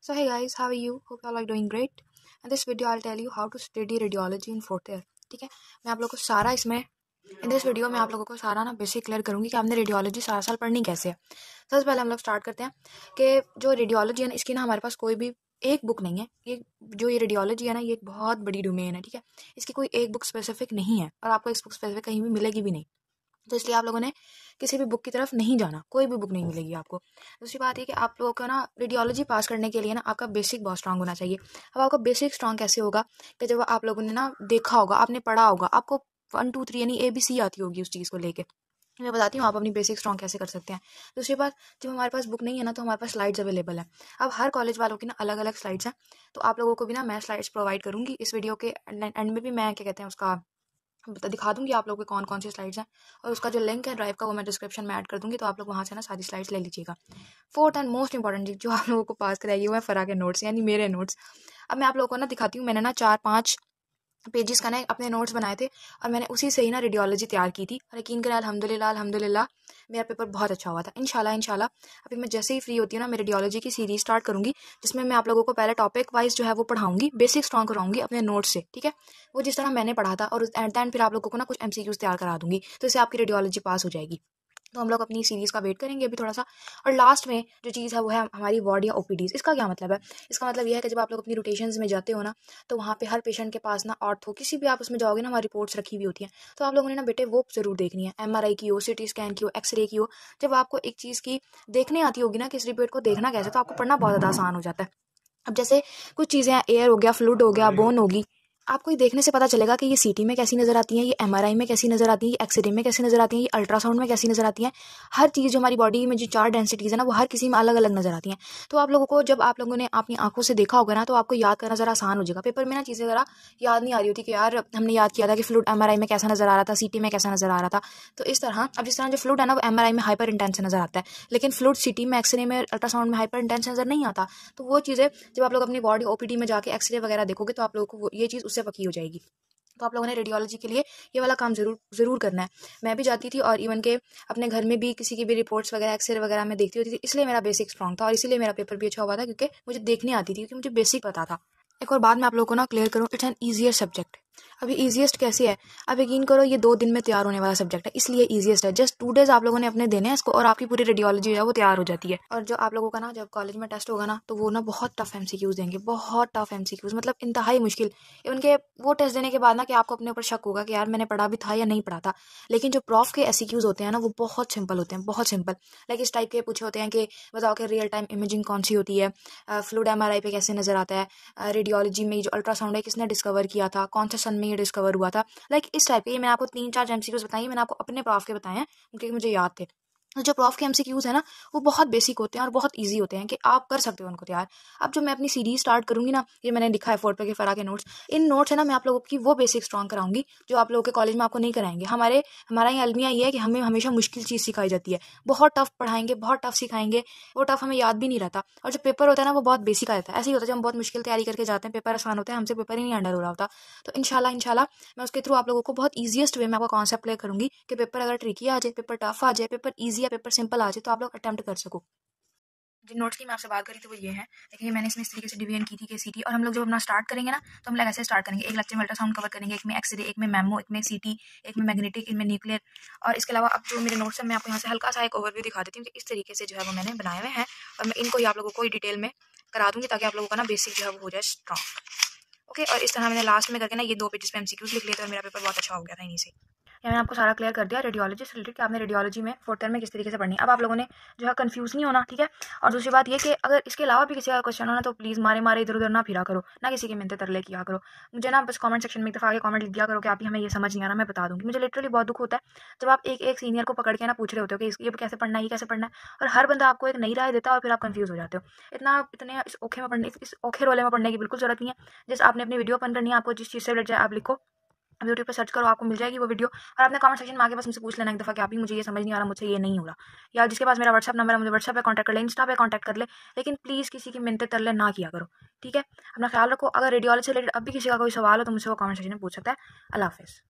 So hey guys, how are you? Hope you all are doing great. In this video I'll tell you how to study radiology in fourth year. ठीक है, मैं आप लोगों को सारा इसमें in this video में आप लोगों को सारा ना बेसिक क्लियर करूंगी कि आपने रेडियोलॉजी सारा साल पढ़नी कैसे है। सबसे पहले हम लोग स्टार्ट करते हैं कि जो रेडियोलॉजी है ना, इसकी ना हमारे पास कोई भी एक बुक नहीं है। ये रेडियोलॉजी है ना, ये एक बहुत बड़ी डोमेन है। ठीक है, इसकी कोई एक बुक स्पेसिफिक नहीं है और आपको इस बुक स्पेसिफिक कहीं भी मिलेगी भी नहीं। तो इसलिए आप लोगों ने किसी भी बुक की तरफ नहीं जाना, कोई भी बुक नहीं मिलेगी आपको। दूसरी बात ये कि आप लोगों को ना रेडियोलॉजी पास करने के लिए ना आपका बेसिक बहुत स्ट्रांग होना चाहिए। अब आपका बेसिक स्ट्रांग कैसे होगा कि जब आप लोगों ने ना देखा होगा, आपने पढ़ा होगा, आपको 1 2 3 यानी ABC आती होगी उस चीज़ को लेके। मैं बताती हूँ आप अपनी बेसिक स्ट्रांग कैसे कर सकते हैं। दूसरी बात, जब हमारे पास बुक नहीं है ना, तो हमारे पास स्लाइड्स अवेलेबल है। अब हर कॉलेज वालों की ना अलग अलग स्लाइड्स हैं, तो आप लोगों को भी ना मैं स्लाइड्स प्रोवाइड करूँगी इस वीडियो के एंड में भी। मैं क्या कहते हैं उसका दिखा दूंगी आप लोगों को कौन कौन सी स्लाइड्स हैं, और उसका जो लिंक है ड्राइव का वो मैं डिस्क्रिप्शन में ऐड कर दूंगी, तो आप लोग वहाँ से ना सारी स्लाइड्स ले लीजिएगा। फोर्थ एंड मोस्ट इंपॉर्टेंट चीज जो आप लोगों को पास कराएगी वो है फरा के नोट्स, यानी मेरे नोट्स। अब मैं आप लोगों को ना दिखाती हूँ, मैंने ना 4 5 पेजेस का ना अपने नोट्स बनाए थे और मैंने उसी से ही ना रेडियोलॉजी तैयार की थी, और यकीन करें अल्हम्दुलिल्लाह अल्हम्दुलिल्लाह मेरा पेपर बहुत अच्छा हुआ था। इंशाल्लाह इंशाल्लाह अभी मैं जैसे ही फ्री होती हूँ ना, मैं रेडियोलॉजी की सीरीज स्टार्ट करूँगी, जिसमें मैं आप लोगों को पहले टॉपिक वाइज जो है वो पढ़ाऊंगी, बेसिक स्ट्रॉन्ग कराऊंगी अपने नोट्स से। ठीक है, वो जिस तरह मैंने पढ़ा था, और एट द एंड फिर आप लोगों को ना कुछ MCQs तैयार करा दूंगी, तो इससे आपकी रेडियोलॉजी पास हो जाएगी। तो हम लोग अपनी सीरीज़ का वेट करेंगे अभी थोड़ा सा। और लास्ट में जो चीज़ है वो है हमारी वार्ड या OPDs। इसका क्या मतलब है? इसका मतलब ये है कि जब आप लोग अपनी रोटेशंस में जाते हो ना, तो वहाँ पे हर पेशेंट के पास ना ऑर्थो किसी भी आप उसमें जाओगे ना, हमारी रिपोर्ट्स रखी हुई होती हैं। तो आप लोगों ने ना बेटे वो ज़रूर देखनी है, MRI की हो, CT स्कैन की हो, एक्सरे की हो। जब आपको एक चीज़ की देखने आती होगी ना कि इस रिपोर्ट को देखना कैसे, तो आपको पढ़ना बहुत ज़्यादा आसान हो जाता है। अब जैसे कुछ चीज़ें एयर हो गया, फ्लूइड हो गया, बोन होगी, आपको ये देखने से पता चलेगा कि ये CT में कैसी नज़र आती हैं, ये MRI में कैसी नज़र आती हैं, ये एक्सरे में कैसी नज़र आती हैं, ये अल्ट्रासाउंड में कैसी नज़र आती हैं। हर चीज़ जो हमारी बॉडी में जो 4 डेंसिटीज़ है ना, वो हर किसी में अलग अलग नज़र आती हैं। तो आप लोगों को जब आप लोगों ने अपनी आंखों से देखा होगा ना, तो आपको याद करना ज़रा आसान हो जाएगा। पेपर में ना चीज़ें ज़रा याद नहीं आ रही होती कि यार हमने याद किया था कि फ्लूइड MRI में कैसा नज़र आ रहा था, CT में कैसा नज़र आ रहा था। तो इस तरह अब जिस तरह जो फ्लूइड है ना, वो MRI में हाइपर इंटेंस नज़र आता है, लेकिन फ्लूइड CT में, एक्सरे में, अल्ट्रासाउंड में हाइपर इंटेंस नज़र नहीं आता। तो वो चीज़ें जब आप लोग अपनी बॉडी OPD में जाके एक्सरे वगैरह देखोगे, तो आप लोगों को ये चीज़ उससे पक्की हो जाएगी। तो आप लोगों ने रेडियोलॉजी के लिए ये वाला काम ज़रूर ज़रूर करना है। मैं भी जाती थी और इवन के अपने घर में भी किसी की भी रिपोर्ट्स वगैरह एक्सरे वगैरह में देखती होती थी, इसलिए मेरा बेसिक स्ट्रॉन्ग था और इसीलिए मेरा पेपर भी अच्छा हुआ था, क्योंकि मुझे देखने आती थी, क्योंकि मुझे बेसिक पता था। एक और बात मैं आप लोगों को ना क्लियर करूँ, इट्स एन ईजियर सब्जेक्ट। अभी ईजिएस्ट कैसे है? अब यकीन करो ये 2 दिन में तैयार होने वाला सब्जेक्ट है, इसलिए ईजिएस्ट है। जस्ट 2 डेज आप लोगों ने अपने देने हैं इसको, और आपकी पूरी रेडियोलॉजी जो है वो तैयार हो जाती है। और जो आप लोगों का ना जब कॉलेज में टेस्ट होगा ना, तो वो ना बहुत टफ MCQs देंगे, बहुत टफ MCQs, मतलब इंतहाई मुश्किल। उनके वो टेस्ट देने के बाद ना कि आपको अपने ऊपर शक होगा कि यार मैंने पढ़ा भी था या नहीं पढ़ा था। लेकिन जो प्रॉफ के SCQs होते हैं ना, वो बहुत सिंपल होते हैं, बहुत सिंपल। लाइक इस टाइप के पूछे होते हैं कि बताओ कि रियल टाइम इमेजिंग कौन सी होती है, फ्लूइड MRI पे कैसे नजर आता है, रेडियोलॉजी में जो अल्ट्रासाउंड है किसने डिस्कवर किया था, कौन से सन में ये डिस्कवर हुआ था। लाइक इस टाइप के। ये मैंने आपको 3 4 MCQs बताई, मैंने आपको अपने प्रॉफ के बताए हैं क्योंकि मुझे याद थे। जो प्रॉफ के MCQs है ना, वो बहुत बेसिक होते हैं और बहुत इजी होते हैं कि आप कर सकते हो उनको तैयार। अब जो मैं अपनी सीरीज स्टार्ट करूंगी ना, ये मैंने लिखा है 4 पे के फरा के नोट्स। इन नोट्स है ना, मैं आप लोगों की वो बेसिक स्ट्रॉन्ग कराऊंगी जो आप लोगों के कॉलेज में आपको नहीं कराएंगे। हमारा यहाँ अलमिया ये है कि हमें हमेशा मुश्किल चीज़ सिखाई जाती है, बहुत टफ पढ़ाएंगे, बहुत टफ सिखाएंगे, वो टफ हमें याद भी नहीं रहता। और जो पेपर होता है ना, वो बहुत बेसिक आ जाता है। ऐसे ही होता है जब हम बहुत मुश्किल तैयारी करके जाते हैं, पेपर आसान होता है, हमसे पेपर ही नहीं अंडर हो रहा होता। तो इंशाल्लाह इंशाल्लाह मैं उसके थ्रू आप लोगों को बहुत ईजिएस्ट वे में आपका कॉन्सेप्ट क्लियर करूंगी कि पेपर अगर ट्रिकी आ जाए, पेपर टफ आ जाए, पेपर ईजी या पेपर सिंपल आ जाए, तो आप लोग अटेम्प्ट कर सको। जिन नोट्स की मैं आपसे बात करी थी वो ये है, लेकिन ये मैंने इसमें इस तरीके से डिवीजन की थी कि CT। और हम लोग जब अपना स्टार्ट करेंगे ना, तो हम लोग ऐसे स्टार्ट करेंगे, एक लेक्चर में अल्ट्रासाउंड कवर करेंगे, एक में एक्सरे, एक में मैमो, एक में CT, एक में मैग्नेटिक, एक में न्यूक्लियर। और इसके अलावा अब जो मेरे नोट्स हैं, मैं आपको यहाँ से हल्का सा एक ओवरव्यू दिखा देती हूँ कि इस तरीके से जो है वो मैंने बनाए हुए हैं, और मैं इनको ही आप लोगों को डिटेल में करा दूंगी ताकि आप लोगों का ना बेसिक जो है वो हो जाए स्ट्रॉन्ग। ओके, और इस तरह मैंने लास्ट में करके ना ये 2 पेजेस पे MCQs लिख लिए थे और मेरा पेपर बहुत अच्छा हो गया था इन्हीं से। या मैंने आपको सारा क्लियर कर दिया रेडियोलॉजी से रिलेटेड कि आपने रेडियोलॉजी में 4th ईयर में किस तरीके से पढ़नी है। अब आप लोगों ने जो है कंफ्यूज नहीं होना, ठीक है। और दूसरी बात ये कि अगर इसके अलावा भी किसी का क्वेश्चन हो ना, तो प्लीज़ मारे मारे इधर उधर ना फिरा करो, ना किसी के मिनते तरले किया करो। मुझे ना बस कमेंट सेक्शन में एक दफ़ा आगे कमेंट लिख दिया करो कि आप ही हमें ये समझ नहीं आ रहा, मैं बता दूंगी। मुझे लिटरली बहुत दुख होता है जब आप एक एक सीनियर को पकड़ के ना पूछ रहे होते हो कि ये कैसे पढ़ना है, ये कैसे पढ़ना है, और हर बंदा आपको एक नई राय देता है और फिर आप कंफ्यूज हो जाते हो। इतने इस ओखे में पढ़ने, इस ओखे रोले में पढ़ने की बिल्कुल जरूरत नहीं है। जैसे आपने अपनी वीडियो ओपन करनी है, आपको जिस चीज़ से रिलेटेड आप लिखो, अब यूट्यूब पे सर्च करो, आपको मिल जाएगी वो वीडियो, और आपने कमेंट सेक्शन में आके बस मुझसे पूछ लेना एक दफ़ा कि आप ही मुझे ये समझ नहीं आ रहा, मुझे ये नहीं हो रहा। या जिसके पास मेरा व्हाट्सअप नंबर है, मुझे व्हाट्सअप पे कॉन्टैक्ट कर ले, इंस्टा पे कॉन्टैक्ट कर ले, लेकिन प्लीज़ किसी की मिन्नतें तरले ना किया करो, ठीक है। अपना ख्याल रखो। अगर रेडियोलॉजी से रिलेटेड अब भी किसी का कोई सवाल हो तो मुझसे वो कमेंट सेक्शन में पूछ सकता है। अल्लाह हाफिज़।